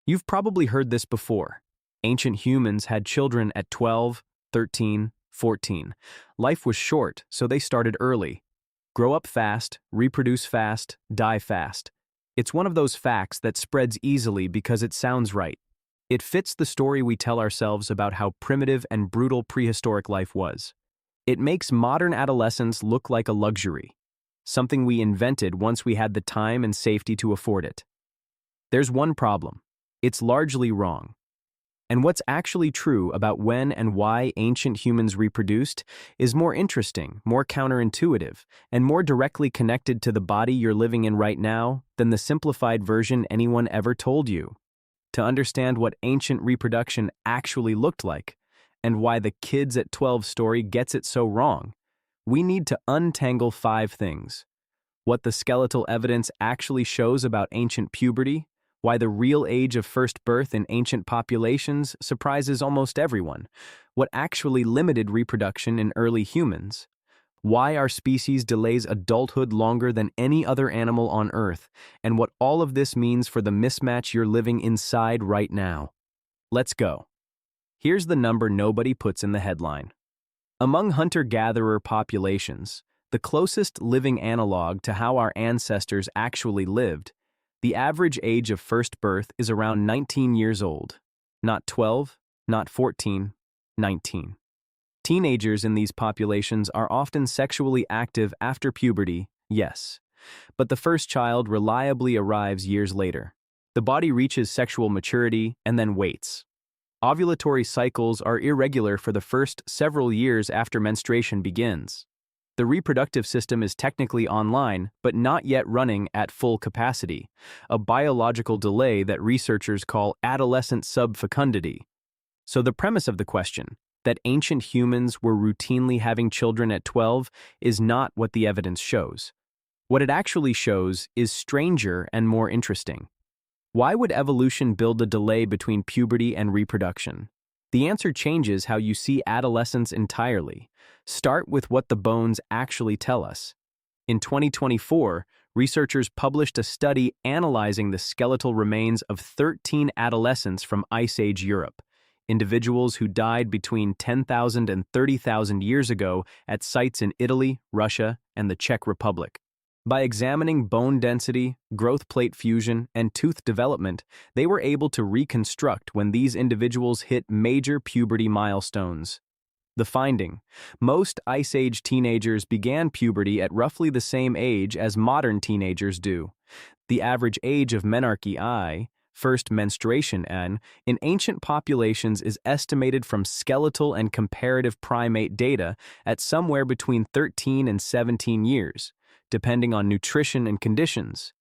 You've probably heard this before. Ancient humans had children at 12, 13, 14. Life was short, so they started early. Grow up fast, reproduce fast, die fast. It's one of those facts that spreads easily because it sounds right. It fits the story we tell ourselves about how primitive and brutal prehistoric life was. It makes modern adolescence look like a luxury, something we invented once we had the time and safety to afford it. There's one problem. It's largely wrong. And what's actually true about when and why ancient humans reproduced is more interesting, more counterintuitive, and more directly connected to the body you're living in right now than the simplified version anyone ever told you. To understand what ancient reproduction actually looked like, and why the Kids at 12 story gets it so wrong, we need to untangle 5 things. What the skeletal evidence actually shows about ancient puberty, why the real age of first birth in ancient populations surprises almost everyone, what actually limited reproduction in early humans, why our species delays adulthood longer than any other animal on Earth, and what all of this means for the mismatch you're living inside right now. Let's go. Here's the number nobody puts in the headline. Among hunter-gatherer populations, the closest living analog to how our ancestors actually lived, the average age of first birth is around 19 years old. Not 12, not 14, 19. Teenagers in these populations are often sexually active after puberty, yes. But the first child reliably arrives years later. The body reaches sexual maturity and then waits. Ovulatory cycles are irregular for the first several years after menstruation begins. The reproductive system is technically online, but not yet running at full capacity, a biological delay that researchers call adolescent subfecundity. So the premise of the question, that ancient humans were routinely having children at 12, is not what the evidence shows. What it actually shows is stranger and more interesting. Why would evolution build a delay between puberty and reproduction? The answer changes how you see adolescence entirely. Start with what the bones actually tell us. In 2024, researchers published a study analyzing the skeletal remains of 13 adolescents from Ice Age Europe, individuals who died between 10,000 and 30,000 years ago at sites in Italy, Russia, and the Czech Republic. By examining bone density, growth plate fusion, and tooth development, they were able to reconstruct when these individuals hit major puberty milestones. The finding: most Ice Age teenagers began puberty at roughly the same age as modern teenagers do. The average age of menarche I, first menstruation N, in ancient populations is estimated from skeletal and comparative primate data at somewhere between 13 and 17 years. Depending on nutrition and conditions.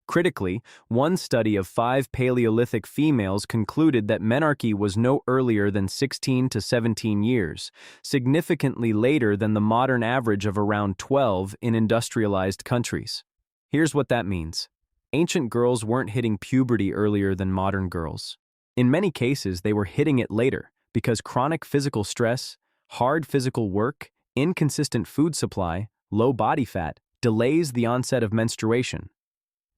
Critically, one study of 5 Paleolithic females concluded that menarche was no earlier than 16 to 17 years, significantly later than the modern average of around 12 in industrialized countries. Here's what that means. Ancient girls weren't hitting puberty earlier than modern girls. In many cases, they were hitting it later because chronic physical stress, hard physical work, inconsistent food supply, low body fat, delays the onset of menstruation.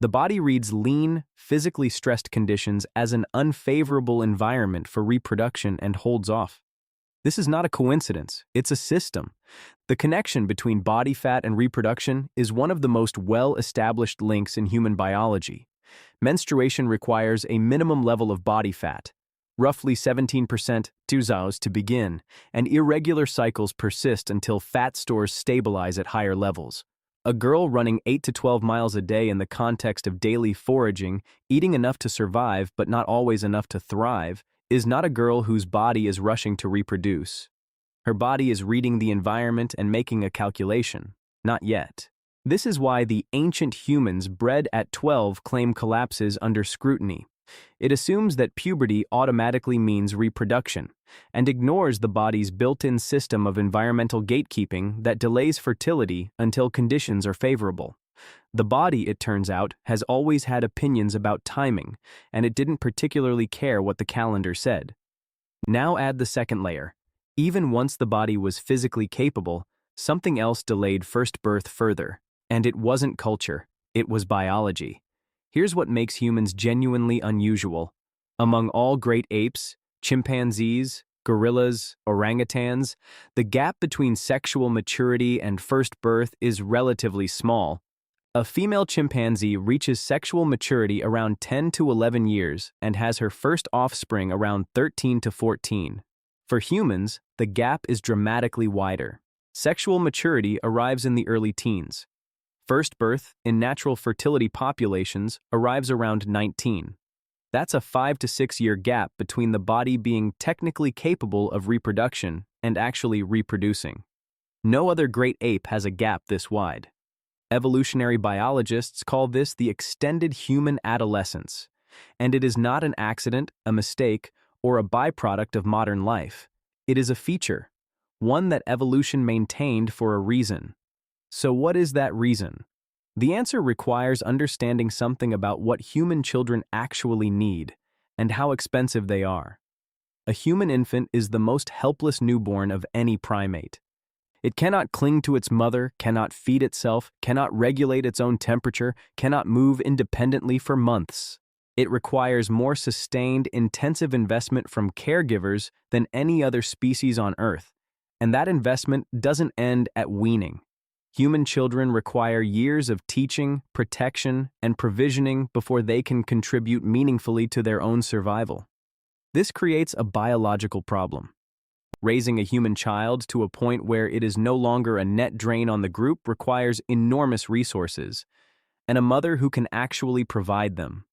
The body reads lean, physically stressed conditions as an unfavorable environment for reproduction and holds off. This is not a coincidence, it's a system. The connection between body fat and reproduction is one of the most well-established links in human biology. Menstruation requires a minimum level of body fat, roughly 17% to begin, and irregular cycles persist until fat stores stabilize at higher levels. A girl running 8 to 12 miles a day in the context of daily foraging, eating enough to survive but not always enough to thrive, is not a girl whose body is rushing to reproduce. Her body is reading the environment and making a calculation. Not yet. This is why the ancient humans bred at 12 claim collapses under scrutiny. It assumes that puberty automatically means reproduction, and ignores the body's built-in system of environmental gatekeeping that delays fertility until conditions are favorable. The body, it turns out, has always had opinions about timing, and it didn't particularly care what the calendar said. Now add the second layer. Even once the body was physically capable, something else delayed first birth further, and it wasn't culture, it was biology. Here's what makes humans genuinely unusual. Among all great apes, chimpanzees, gorillas, orangutans, the gap between sexual maturity and first birth is relatively small. A female chimpanzee reaches sexual maturity around 10 to 11 years and has her first offspring around 13 to 14. For humans, the gap is dramatically wider. Sexual maturity arrives in the early teens. First birth, in natural fertility populations, arrives around 19. That's a 5 to 6 year gap between the body being technically capable of reproduction and actually reproducing. No other great ape has a gap this wide. Evolutionary biologists call this the extended human adolescence, and it is not an accident, a mistake, or a byproduct of modern life. It is a feature, one that evolution maintained for a reason. So what is that reason? The answer requires understanding something about what human children actually need and how expensive they are. A human infant is the most helpless newborn of any primate. It cannot cling to its mother, cannot feed itself, cannot regulate its own temperature, cannot move independently for months. It requires more sustained, intensive investment from caregivers than any other species on Earth, and that investment doesn't end at weaning. Human children require years of teaching, protection, and provisioning before they can contribute meaningfully to their own survival. This creates a biological problem. Raising a human child to a point where it is no longer a net drain on the group requires enormous resources, and a mother who can actually provide them.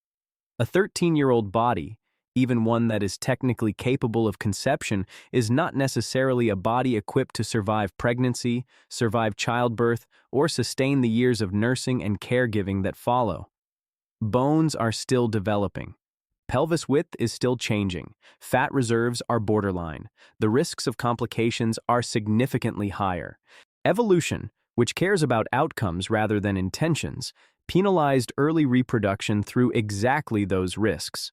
A 13-year-old body, even one that is technically capable of conception, is not necessarily a body equipped to survive pregnancy, survive childbirth, or sustain the years of nursing and caregiving that follow. Bones are still developing. Pelvis width is still changing. Fat reserves are borderline. The risks of complications are significantly higher. Evolution, which cares about outcomes rather than intentions, penalized early reproduction through exactly those risks.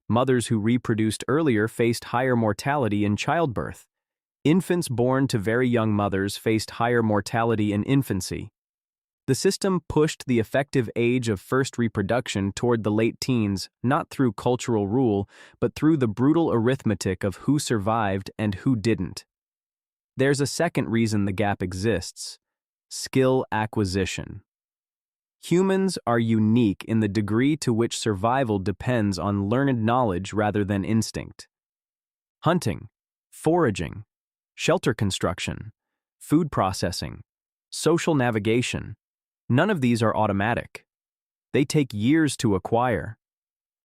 Mothers who reproduced earlier faced higher mortality in childbirth. Infants born to very young mothers faced higher mortality in infancy. The system pushed the effective age of first reproduction toward the late teens, not through cultural rule, but through the brutal arithmetic of who survived and who didn't. There's a second reason the gap exists: skill acquisition. Humans are unique in the degree to which survival depends on learned knowledge rather than instinct. Hunting, foraging, shelter construction, food processing, social navigation, none of these are automatic. They take years to acquire.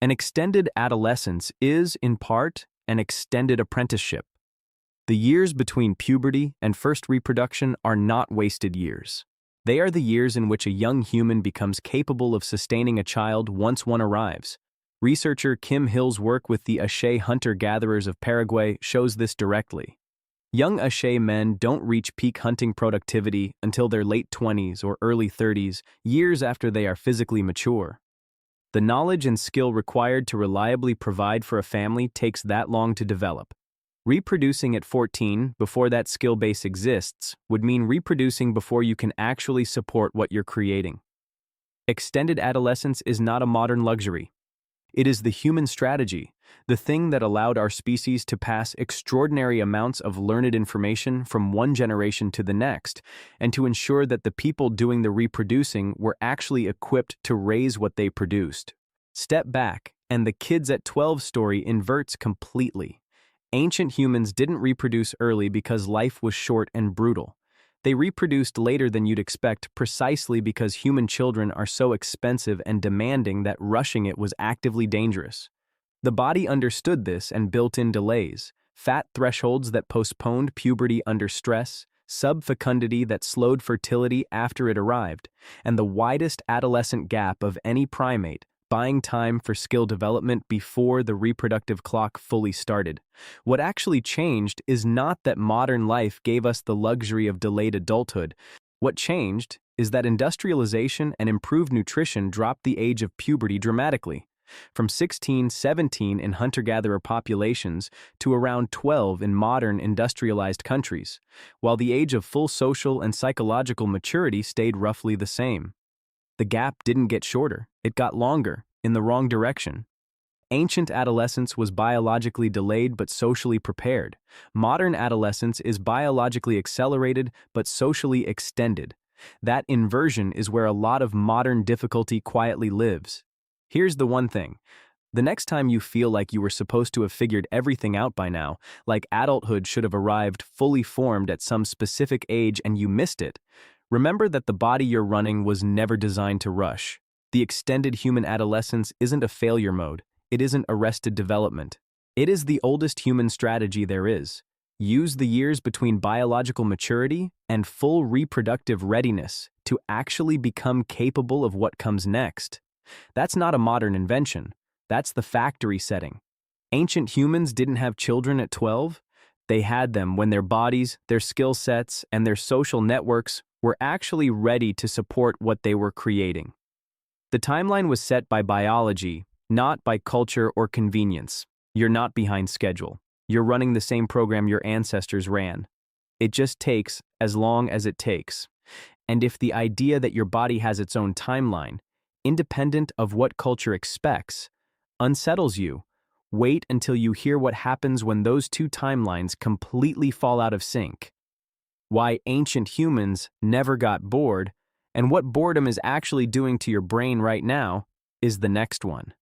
An extended adolescence is, in part, an extended apprenticeship. The years between puberty and first reproduction are not wasted years. They are the years in which a young human becomes capable of sustaining a child once one arrives. Researcher Kim Hill's work with the Aché hunter-gatherers of Paraguay shows this directly. Young Aché men don't reach peak hunting productivity until their late 20s or early 30s, years after they are physically mature. The knowledge and skill required to reliably provide for a family takes that long to develop. Reproducing at 14, before that skill base exists, would mean reproducing before you can actually support what you're creating. Extended adolescence is not a modern luxury. It is the human strategy, the thing that allowed our species to pass extraordinary amounts of learned information from one generation to the next, and to ensure that the people doing the reproducing were actually equipped to raise what they produced. Step back, and the kids at 12 story inverts completely. Ancient humans didn't reproduce early because life was short and brutal. They reproduced later than you'd expect precisely because human children are so expensive and demanding that rushing it was actively dangerous. The body understood this and built in delays, fat thresholds that postponed puberty under stress, subfecundity that slowed fertility after it arrived, and the widest adolescent gap of any primate, buying time for skill development before the reproductive clock fully started. What actually changed is not that modern life gave us the luxury of delayed adulthood. What changed is that industrialization and improved nutrition dropped the age of puberty dramatically, from 16, 17 in hunter-gatherer populations to around 12 in modern industrialized countries, while the age of full social and psychological maturity stayed roughly the same. The gap didn't get shorter, it got longer, in the wrong direction. Ancient adolescence was biologically delayed but socially prepared. Modern adolescence is biologically accelerated but socially extended. That inversion is where a lot of modern difficulty quietly lives. Here's the one thing. The next time you feel like you were supposed to have figured everything out by now, like adulthood should have arrived fully formed at some specific age and you missed it, remember that the body you're running was never designed to rush. The extended human adolescence isn't a failure mode. It isn't arrested development. It is the oldest human strategy there is. Use the years between biological maturity and full reproductive readiness to actually become capable of what comes next. That's not a modern invention. That's the factory setting. Ancient humans didn't have children at 12. They had them when their bodies, their skill sets, and their social networks were actually ready to support what they were creating. The timeline was set by biology, not by culture or convenience. You're not behind schedule. You're running the same program your ancestors ran. It just takes as long as it takes. And if the idea that your body has its own timeline, independent of what culture expects, unsettles you, wait until you hear what happens when those two timelines completely fall out of sync. Why ancient humans never got bored, and what boredom is actually doing to your brain right now, is the next one.